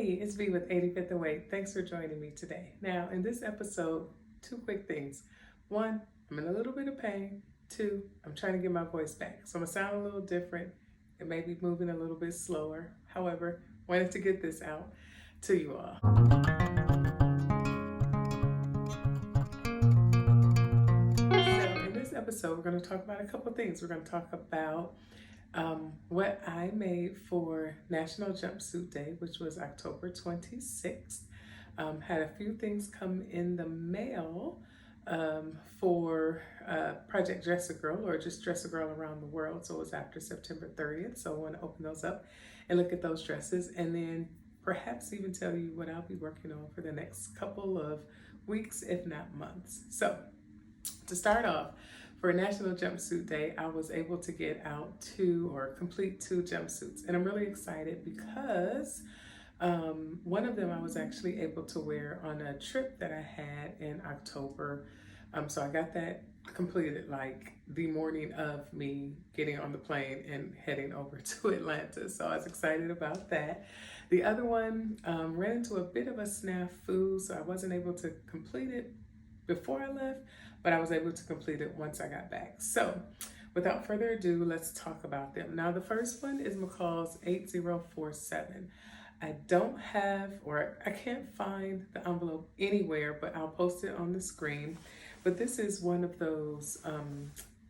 Hey, it's V with 85th Away. Thanks for joining me today. Now, in this episode, two quick things. One, I'm in a little bit of pain. Two, I'm trying to get my voice back. So I'm gonna sound a little different. It may be moving a little bit slower. However, wanted to get this out to you all. So in this episode, we're gonna talk about a couple things. We're gonna talk about what I made for National Jumpsuit Day, which was October 26th. Had a few things come in the mail for Project Dress a Girl, or just Dress a Girl around the world. So it was after September 30th. So I want to open those up and look at those dresses, and then perhaps even tell you what I'll be working on for the next couple of weeks, if not months. So to start off, for National Jumpsuit Day, I was able to get out complete two jumpsuits. And I'm really excited because one of them I was actually able to wear on a trip that I had in October. So I got that completed like the morning of me getting on the plane and heading over to Atlanta. So I was excited about that. The other one ran into a bit of a snafu, so I wasn't able to complete it before I left, but I was able to complete it once I got back. So without further ado, let's talk about them. Now, the first one is McCalls 8047. I don't have, or I can't find the envelope anywhere, but I'll post it on the screen. But this is one of those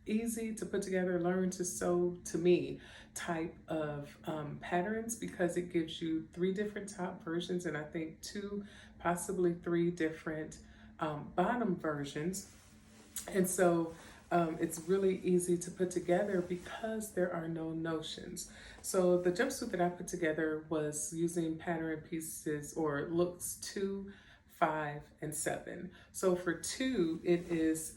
easy to put together, learn to sew to me type of patterns, because it gives you 3 different top versions and I think 2, possibly 3 different bottom versions. And so it's really easy to put together because there are no notions. So the jumpsuit that I put together was using pattern pieces or looks 2, 5, and 7. So for 2, it is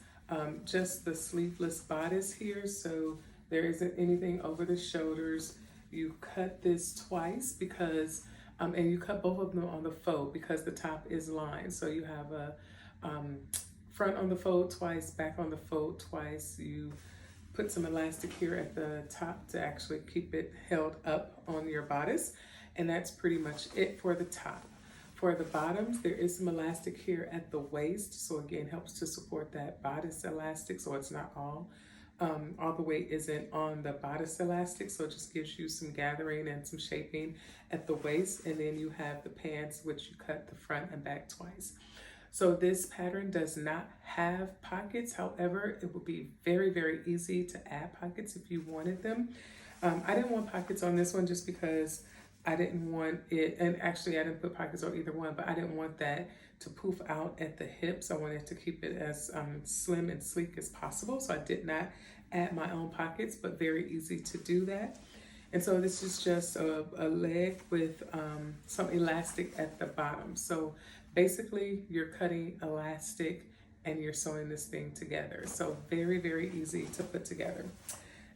just the sleeveless bodice here. So there isn't anything over the shoulders. You cut this twice because, and you cut both of them on the fold because the top is lined. So you have a front on the fold twice, back on the fold twice. You put some elastic here at the top to actually keep it held up on your bodice. And that's pretty much it for the top. For the bottoms, there is some elastic here at the waist. So again, helps to support that bodice elastic. So it's not all the weight isn't on the bodice elastic. So it just gives you some gathering and some shaping at the waist. And then you have the pants, which you cut the front and back twice. So this pattern does not have pockets. However, it would be very, very easy to add pockets if you wanted them. I didn't want pockets on this one just because I didn't want it, and actually I didn't put pockets on either one, but I didn't want that to poof out at the hips. I wanted to keep it as slim and sleek as possible. So I did not add my own pockets, but very easy to do that. And so this is just a leg with some elastic at the bottom. So basically you're cutting elastic and you're sewing this thing together. So very, very easy to put together.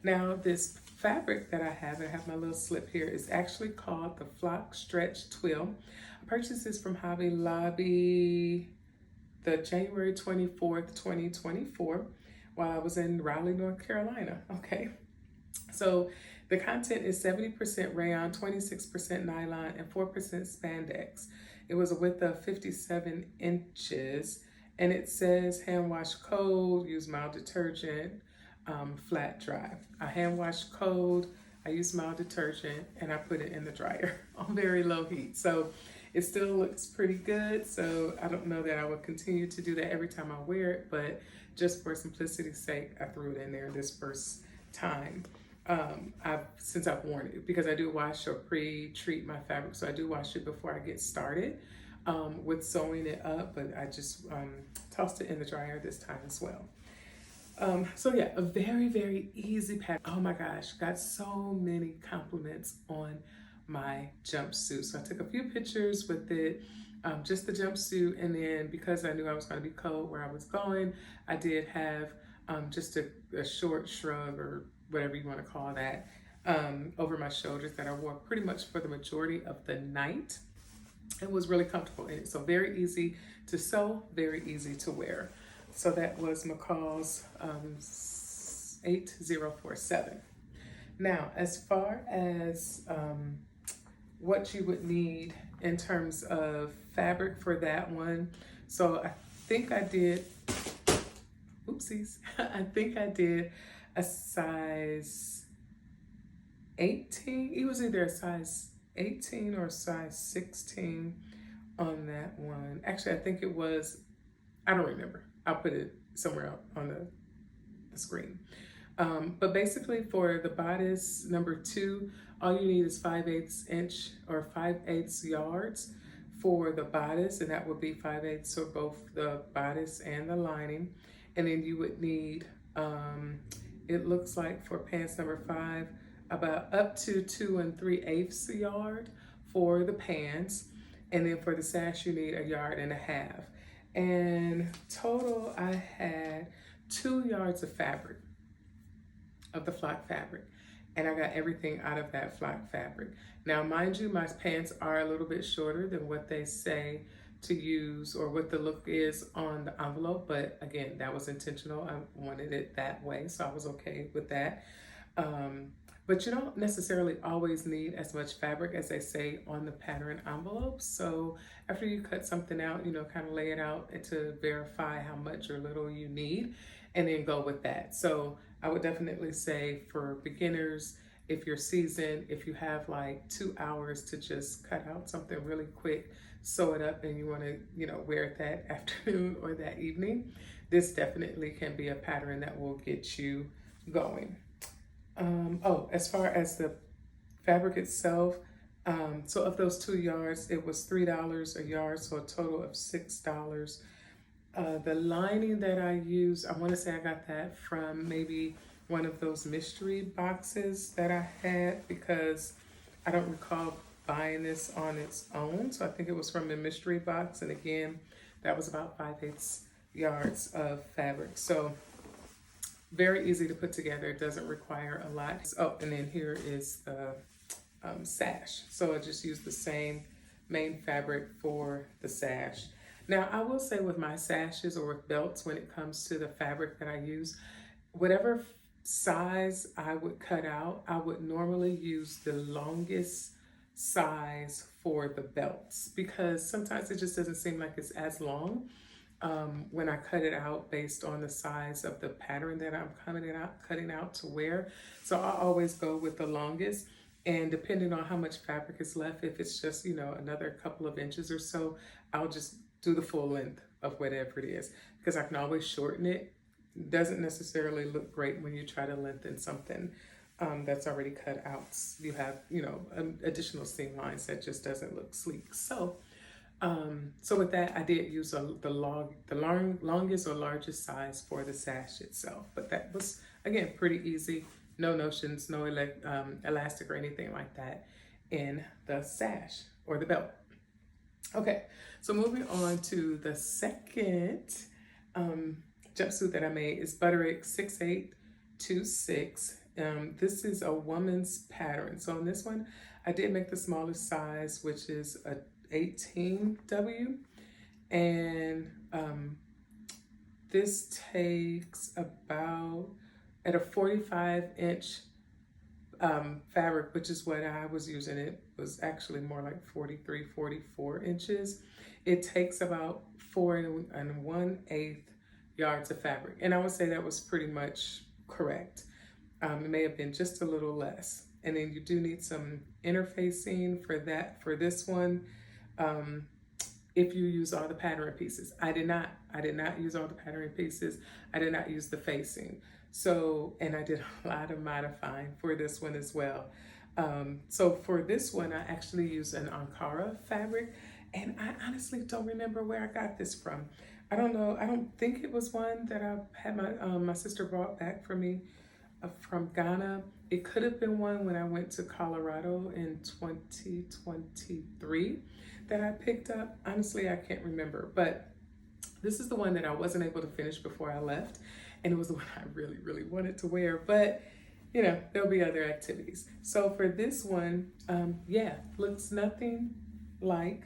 Now this fabric that I have my little slip here, is actually called the Flock Stretch Twill. I purchased this from Hobby Lobby the January 24th, 2024, while I was in Raleigh, North Carolina, okay? So the content is 70% rayon, 26% nylon, and 4% spandex. It was a width of 57 inches, and it says hand wash cold, use mild detergent, flat dry. I hand wash cold, I use mild detergent, and I put it in the dryer on very low heat. So it still looks pretty good. So I don't know that I would continue to do that every time I wear it, but just for simplicity's sake, I threw it in there this first time. Since I've worn it, because I do wash or pre-treat my fabric. So I do wash it before I get started with sewing it up, but I just tossed it in the dryer this time as well. So yeah, a very, very easy pattern. Oh my gosh, got so many compliments on my jumpsuit. So I took a few pictures with it, just the jumpsuit, and then because I knew I was going to be cold where I was going, I did have just a short shrug or whatever you want to call that, over my shoulders that I wore pretty much for the majority of the night. It was really comfortable in it. So very easy to sew, very easy to wear. So that was McCalls 8047. Now, as far as what you would need in terms of fabric for that one. So I think I did, oopsies, I think I did a size 18. It was either a size 18 or a size 16 on that one. Actually, I think it was, I don't remember. I'll put it somewhere on the screen. But basically for the bodice number 2, all you need is 5/8 inch or 5/8 yards for the bodice, and that would be 5/8 for both the bodice and the lining. And then you would need, it looks like for pants number 5, about up to 2 3/8 yard for the pants. And then for the sash, you need 1.5 yards. And total, I had 2 yards of fabric, of the flock fabric, and I got everything out of that flock fabric. Now, mind you, my pants are a little bit shorter than what they say to use or what the look is on the envelope, but again, that was intentional. I wanted it that way, so I was okay with that. But you don't necessarily always need as much fabric as they say on the pattern envelope. So after you cut something out, you know, kind of lay it out to verify how much or little you need, and then go with that. So I would definitely say for beginners, if you're seasoned, if you have like 2 hours to just cut out something really quick, sew it up, and you want to, you know, wear it that afternoon or that evening, this definitely can be a pattern that will get you going. As far as the fabric itself, so of those 2 yards, it was $3 a yard, so a total of $6. The lining that I used, I want to say I got that from maybe one of those mystery boxes that I had, because I don't recall buying this on its own. So I think it was from a mystery box. And again, that was about 5/8 yards of fabric. So very easy to put together. It doesn't require a lot. Oh, and then here is the sash. So I just used the same main fabric for the sash. Now, I will say with my sashes or with belts, when it comes to the fabric that I use, whatever size I would cut out, I would normally use the longest size for the belts, because sometimes it just doesn't seem like it's as long when I cut it out based on the size of the pattern that I'm cutting out to wear. So I always go with the longest, and depending on how much fabric is left, if it's just, you know, another couple of inches or so, I'll just do the full length of whatever it is, because I can always shorten it. It doesn't necessarily look great when you try to lengthen something that's already cut out. You have, you know, additional seam lines that just doesn't look sleek. So with that, I did use the longest or largest size for the sash itself. But that was, again, pretty easy. No notions, no elastic or anything like that in the sash or the belt. Okay, so moving on to the second jumpsuit that I made is Butterick 6826. This is a woman's pattern. So in this one, I did make the smallest size, which is a 18W, and this takes about, at a 45-inch fabric, which is what I was using. It was actually more like 43, 44 inches. It takes about 4 1/8 yards of fabric, and I would say that was pretty much correct. It may have been just a little less. And then you do need some interfacing for that, for this one. If you use all the pattern pieces. I did not use all the pattern pieces. I did not use the facing. So, and I did a lot of modifying for this one as well. So for this one, I actually used an Ankara fabric, and I honestly don't remember where I got this from. I don't know. I don't think it was one that I had my sister brought back for me from Ghana. It could have been one when I went to Colorado in 2023 that I picked up. Honestly, I can't remember, but this is the one that I wasn't able to finish before I left, and it was the one I really, really wanted to wear, but you know, there'll be other activities. So for this one, yeah, looks nothing like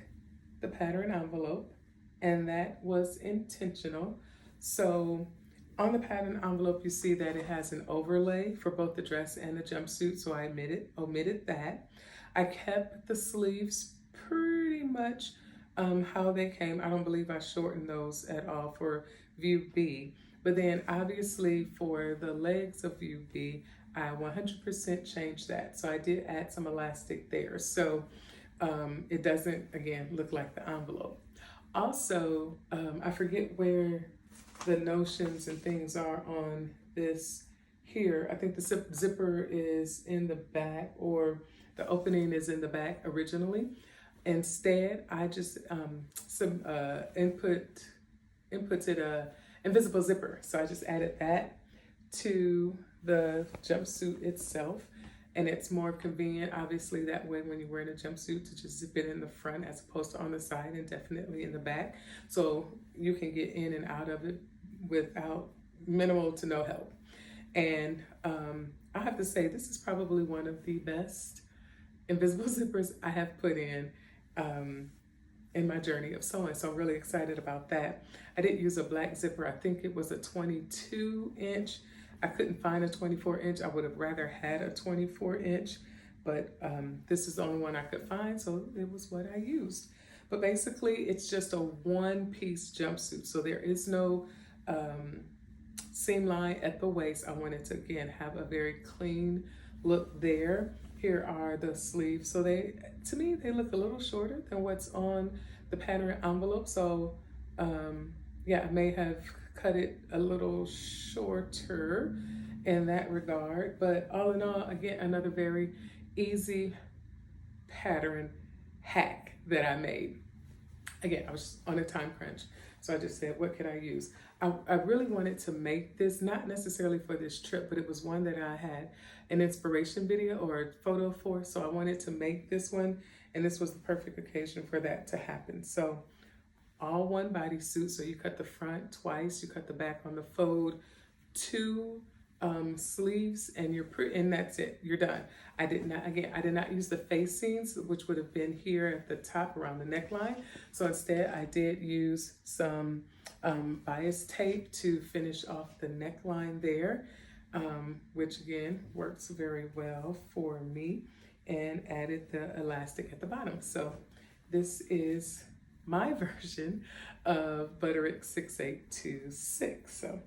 the pattern envelope, and that was intentional. So on the pattern envelope, you see that it has an overlay for both the dress and the jumpsuit, so I omitted that. I kept the sleeves pretty much how they came. I don't believe I shortened those at all for view B. But then obviously for the legs of view B, I 100% changed that. So I did add some elastic there. So it doesn't, again, look like the envelope. Also, I forget where the notions and things are on this here. I think the zipper is in the back, or the opening is in the back originally. Instead, I just inputted a invisible zipper. So I just added that to the jumpsuit itself. And it's more convenient, obviously, that way when you're wearing a jumpsuit to just zip it in the front as opposed to on the side, and definitely in the back. So you can get in and out of it without minimal to no help. And I have to say, this is probably one of the best invisible zippers I have put in my journey of sewing. So I'm really excited about that. I didn't use a black zipper. I think it was a 22-inch. I couldn't find a 24-inch. I would have rather had a 24-inch, but this is the only one I could find, so it was what I used. But basically, it's just a one-piece jumpsuit, so there is no seam line at the waist. I wanted to, again, have a very clean look there. Here are the sleeves. So they, to me, they look a little shorter than what's on the pattern envelope. So yeah, I may have cut it a little shorter in that regard. But all in all, again, another very easy pattern hack that I made. Again, I was on a time crunch. So I just said, what could I use? I really wanted to make this, not necessarily for this trip, but it was one that I had an inspiration video or a photo for. So I wanted to make this one, and this was the perfect occasion for that to happen. So all one bodysuit. So you cut the front twice, you cut the back on the fold, two sleeves, and and that's it. You're done. I did not use the facings, which would have been here at the top around the neckline. So instead, I did use some bias tape to finish off the neckline there, which again works very well for me, and added the elastic at the bottom. So this is my version of Butterick 6826. So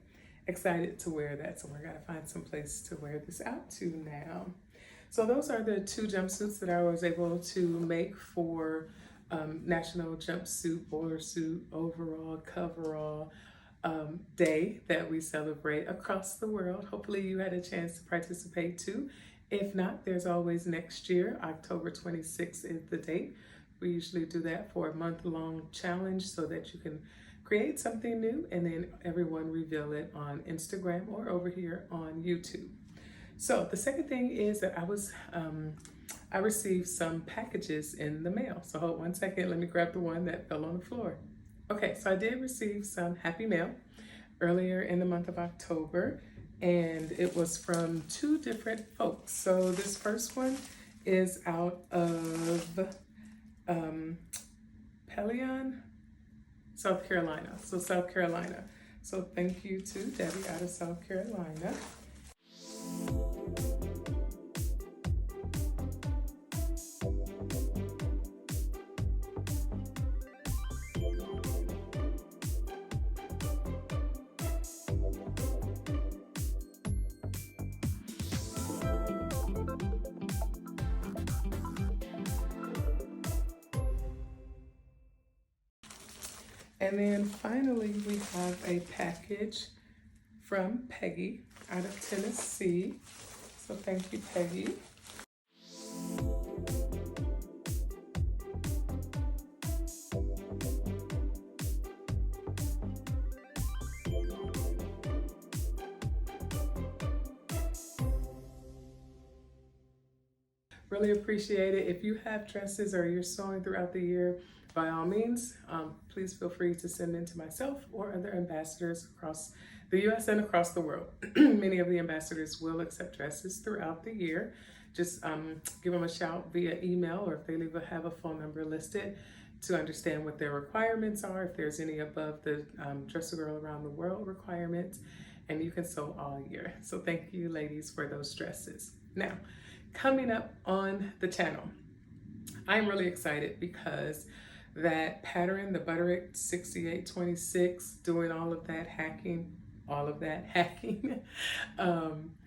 excited to wear that. So we're gonna find some place to wear this out to now. So those are the two jumpsuits that I was able to make for National Jumpsuit, Boiler Suit, Overall, Coverall Day that we celebrate across the world. Hopefully you had a chance to participate too. If not, there's always next year. October 26th is the date. We usually do that for a month-long challenge so that you can create something new and then everyone reveal it on Instagram or over here on YouTube. So the second thing is that I received some packages in the mail. So hold one second, let me grab the one that fell on the floor. Okay, so I did receive some happy mail earlier in the month of October, and it was from two different folks. So this first one is out of Pelion, South Carolina. So South Carolina. So thank you to Debbie out of South Carolina. And then finally, we have a package from Peggy out of Tennessee. So thank you, Peggy. Really appreciate it. If you have dresses or you're sewing throughout the year, by all means, please feel free to send them to myself or other ambassadors across the U.S. and across the world. Many of the ambassadors will accept dresses throughout the year. Just give them a shout via email, or if they have a phone number listed, to understand what their requirements are, if there's any above the Dress a Girl Around the World requirements, and you can sew all year. So thank you, ladies, for those dresses. Now, coming up on the channel, I'm really excited because that pattern, the Butterick 6826, doing all of that hacking,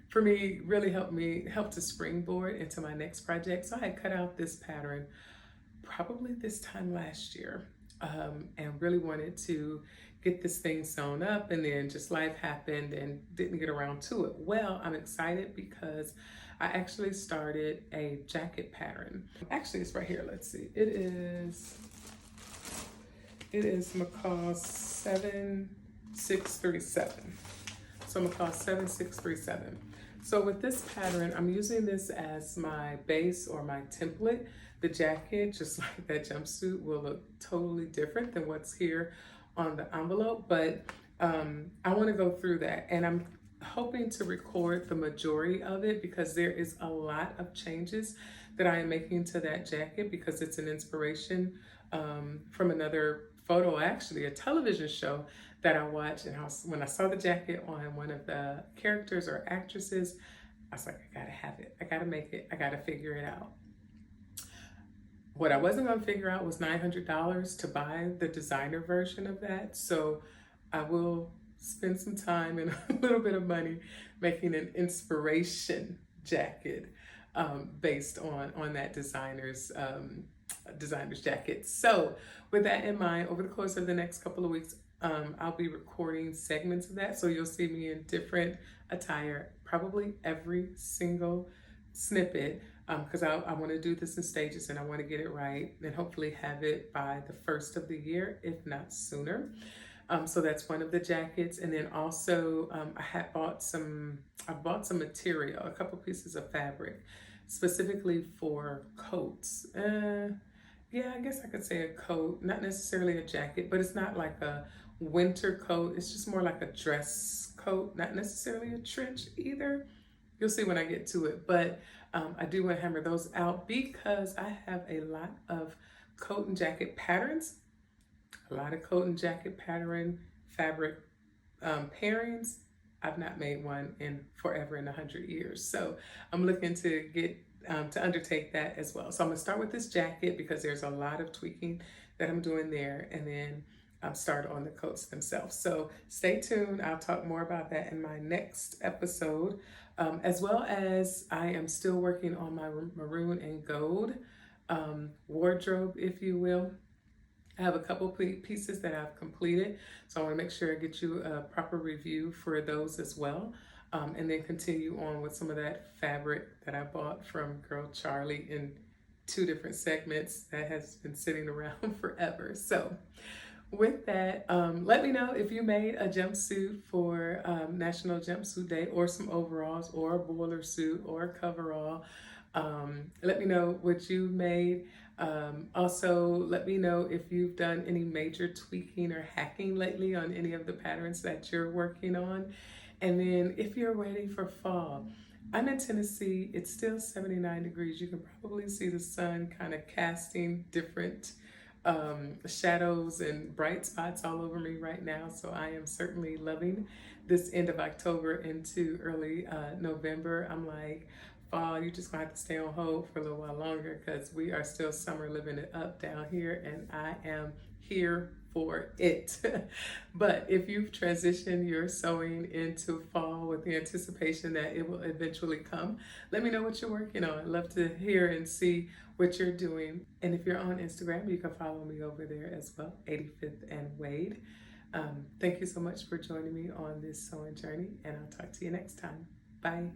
for me really helped to springboard into my next project. So I had cut out this pattern probably this time last year, and really wanted to get this thing sewn up, and then just life happened and didn't get around to it. Well, I'm excited because I actually started a jacket pattern. Actually, it's right here. Let's see. It is McCalls 7637. So McCalls 7637. So with this pattern, I'm using this as my base or my template. The jacket, just like that jumpsuit, will look totally different than what's here on the envelope, but I want to go through that, and I'm hoping to record the majority of it because there is a lot of changes that I am making to that jacket because it's an inspiration from another photo, actually a television show that I watched. And when I saw the jacket on one of the characters or actresses, I was like, I gotta have it, I gotta make it, I gotta figure it out. What I wasn't going to figure out was $900 to buy the designer version of that. So I will spend some time and a little bit of money making an inspiration jacket based on that designer's jacket. So with that in mind, over the course of the next couple of weeks, I'll be recording segments of that. So you'll see me in different attire, probably every single snippet, because I want to do this in stages and I want to get it right and hopefully have it by the first of the year, if not sooner. So that's one of the jackets. And then also I bought some material, a couple pieces of fabric specifically for coats. Yeah, I guess I could say a coat, not necessarily a jacket, but it's not like a winter coat. It's just more like a dress coat, not necessarily a trench either. You'll see when I get to it, but I do want to hammer those out because I have a lot of coat and jacket patterns, a lot of coat and jacket pattern fabric pairings. I've not made one in forever, in 100 years. So I'm looking to get to undertake that as well. So I'm gonna start with this jacket because there's a lot of tweaking that I'm doing there, and then start on the coats themselves. So stay tuned. I'll talk more about that in my next episode, as well as I am still working on my maroon and gold wardrobe, if you will. I have a couple pieces that I've completed, so I want to make sure I get you a proper review for those as well, and then continue on with some of that fabric that I bought from Girl Charlie in 2 different segments that has been sitting around forever. So with that, let me know if you made a jumpsuit for National Jumpsuit Day, or some overalls, or a boiler suit, or a coverall. Let me know what you made. Also, let me know if you've done any major tweaking or hacking lately on any of the patterns that you're working on. And then if you're ready for fall, I'm in Tennessee. It's still 79 degrees. You can probably see the sun kind of casting different shadows and bright spots all over me right now. So I am certainly loving this end of October into early November. I'm like, fall, you just gonna have to stay on hold for a little while longer because we are still summer living it up down here, and I am here for it. But if you've transitioned your sewing into fall with the anticipation that it will eventually come, let me know what you're working on. I'd love to hear and see what you're doing. And if you're on Instagram, you can follow me over there as well, 85th and Wade. Thank you so much for joining me on this sewing journey, and I'll talk to you next time. Bye.